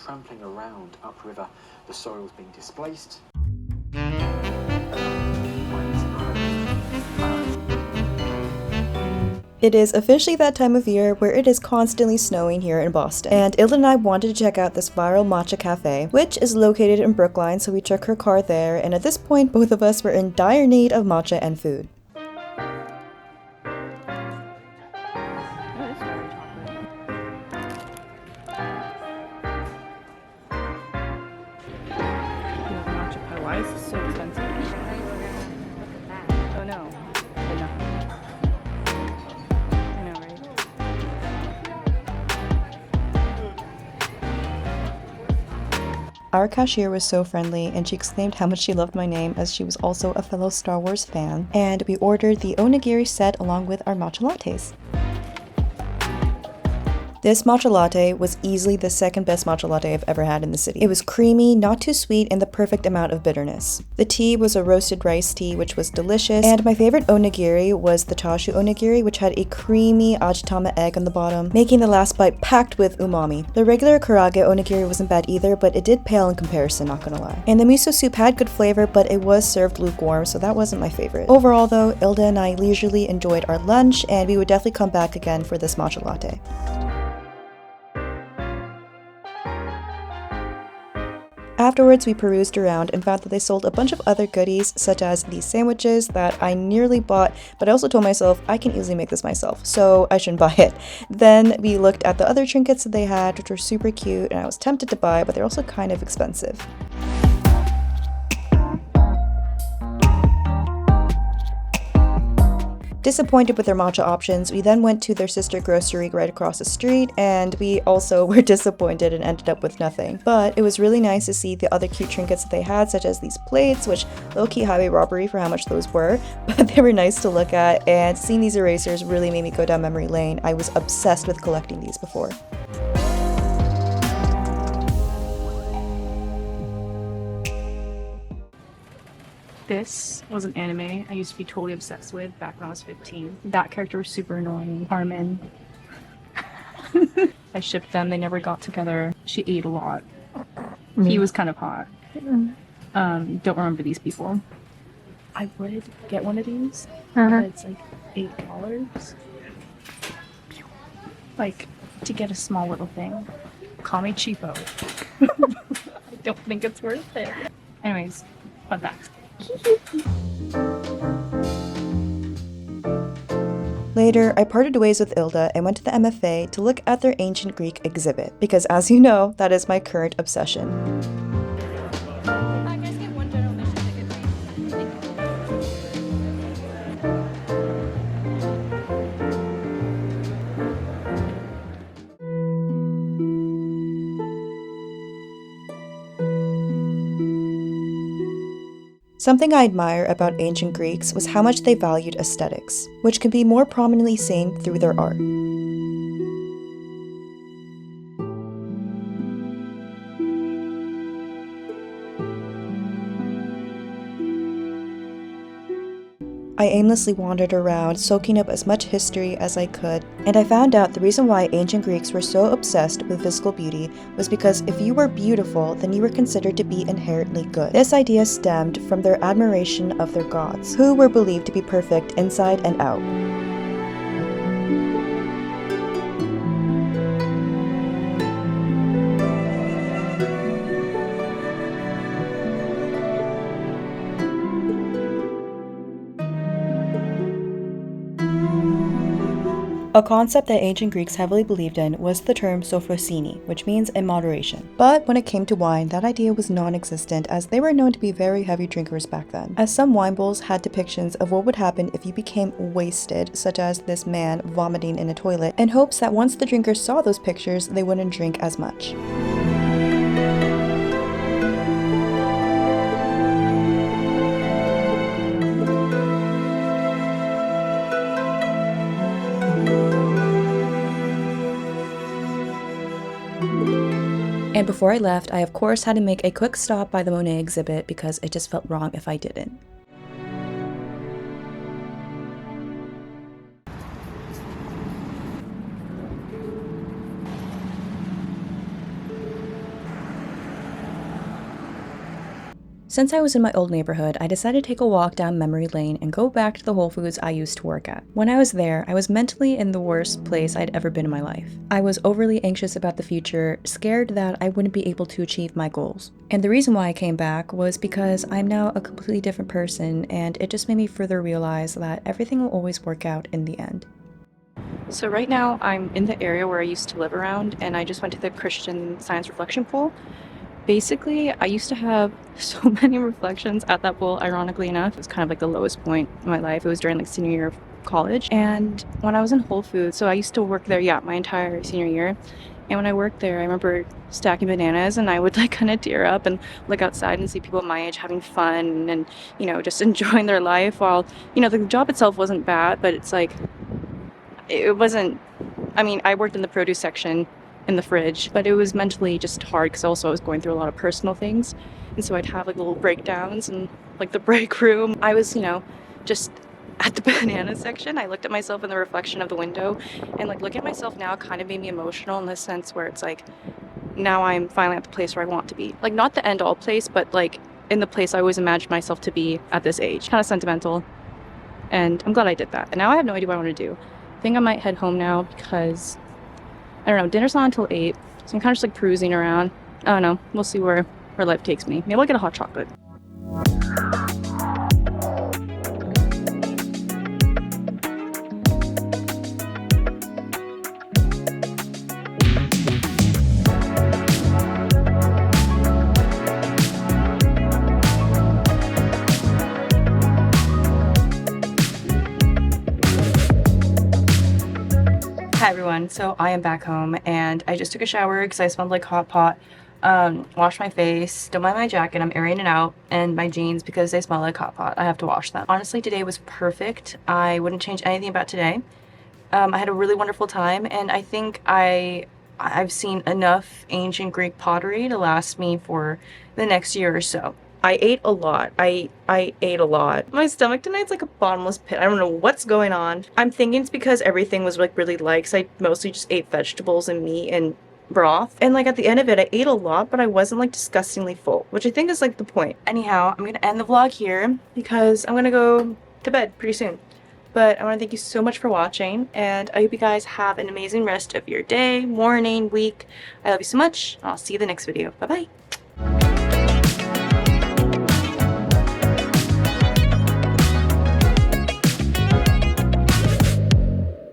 trampling around upriver. The soil's being displaced. It is officially that time of year where it is constantly snowing here in Boston, and Ilda and I wanted to check out this viral matcha cafe, which is located in Brookline, so we took her car there, and at this point both of us were in dire need of matcha and food. Why is this so expensive? Oh no. I know, right? Our cashier was so friendly, and she exclaimed how much she loved my name as she was also a fellow Star Wars fan, and we ordered the onigiri set along with our matcha lattes. This matcha latte was easily the second best matcha latte I've ever had in the city. It was creamy, not too sweet, and the perfect amount of bitterness. The tea was a roasted rice tea, which was delicious, and my favorite onigiri was the chashu onigiri, which had a creamy ajitama egg on the bottom, making the last bite packed with umami. The regular karage onigiri wasn't bad either, but it did pale in comparison, not gonna lie. And the miso soup had good flavor, but it was served lukewarm, so that wasn't my favorite. Overall though, Ilda and I leisurely enjoyed our lunch, and we would definitely come back again for this matcha latte. Afterwards, we perused around and found that they sold a bunch of other goodies, such as these sandwiches that I nearly bought, but I also told myself I can easily make this myself, so I shouldn't buy it. Then we looked at the other trinkets that they had, which were super cute, and I was tempted to buy, but they're also kind of expensive. Disappointed with their matcha options, we then went to their sister grocery right across the street, and we also were disappointed and ended up with nothing. But it was really nice to see the other cute trinkets that they had, such as these plates, which low-key highway robbery for how much those were, but they were nice to look at, and seeing these erasers really made me go down memory lane. I was obsessed with collecting these before. This was an anime I used to be totally obsessed with back when I was 15. That character was super annoying. Carmen. I shipped them. They never got together. She ate a lot. He was kind of hot. Don't remember these people. I would get one of these, but it's like $8. Like, to get a small little thing. Call me cheapo. I don't think it's worth it. Anyways, fun fact. Later, I parted ways with Ilda and went to the MFA to look at their ancient Greek exhibit, because as you know, that is my current obsession. Something I admire about ancient Greeks was how much they valued aesthetics, which can be more prominently seen through their art. I aimlessly wandered around, soaking up as much history as I could, and I found out the reason why ancient Greeks were so obsessed with physical beauty was because if you were beautiful, then you were considered to be inherently good. This idea stemmed from their admiration of their gods, who were believed to be perfect inside and out. A concept that ancient Greeks heavily believed in was the term sophrosini, which means in moderation. But when it came to wine, that idea was non-existent, as they were known to be very heavy drinkers back then, as some wine bowls had depictions of what would happen if you became wasted, such as this man vomiting in a toilet, in hopes that once the drinkers saw those pictures, they wouldn't drink as much. And before I left, I of course had to make a quick stop by the Monet exhibit because it just felt wrong if I didn't. Since I was in my old neighborhood, I decided to take a walk down memory lane and go back to the Whole Foods I used to work at. When I was there, I was mentally in the worst place I'd ever been in my life. I was overly anxious about the future, scared that I wouldn't be able to achieve my goals. And the reason why I came back was because I'm now a completely different person, and it just made me further realize that everything will always work out in the end. So right now I'm in the area where I used to live around, and I just went to the Christian Science reflection pool. Basically, I used to have so many reflections at that pool, ironically enough. It was kind of like the lowest point in my life. It was during like senior year of college. And when I was in Whole Foods, so I used to work there, yeah, my entire senior year. And when I worked there, I remember stacking bananas, and I would like kind of tear up and look outside and see people my age having fun and, you know, just enjoying their life while, you know, the job itself wasn't bad, but it's like, it wasn't, I mean, I worked in the produce section in the fridge, but it was mentally just hard because also I was going through a lot of personal things. And so I'd have like little breakdowns in like the break room. I was, you know, just at the banana section. I looked at myself in the reflection of the window, and like looking at myself now kind of made me emotional in the sense where it's like, now I'm finally at the place where I want to be. Like not the end all place, but like in the place I always imagined myself to be at this age. Kind of sentimental. And I'm glad I did that. And now I have no idea what I want to do. I think I might head home now because I don't know, dinner's not until 8, so I'm kind of just like cruising around. I don't know, we'll see where life takes me. Maybe I'll get a hot chocolate. Hi everyone, so I am back home and I just took a shower because I smelled like hot pot. Washed my face, don't mind my jacket, I'm airing it out, and my jeans because they smell like hot pot. I have to wash them. Honestly, today was perfect. I wouldn't change anything about today. I had a really wonderful time, and I think I've seen enough ancient Greek pottery to last me for the next year or so. I ate a lot. I ate a lot. My stomach tonight's like a bottomless pit. I don't know what's going on. I'm thinking it's because everything was like really light, because I mostly just ate vegetables and meat and broth. And like at the end of it, I ate a lot, but I wasn't like disgustingly full, which I think is like the point. Anyhow, I'm gonna end the vlog here because I'm gonna go to bed pretty soon. But I want to thank you so much for watching, and I hope you guys have an amazing rest of your day, morning, week. I love you so much. I'll see you in the next video. Bye bye.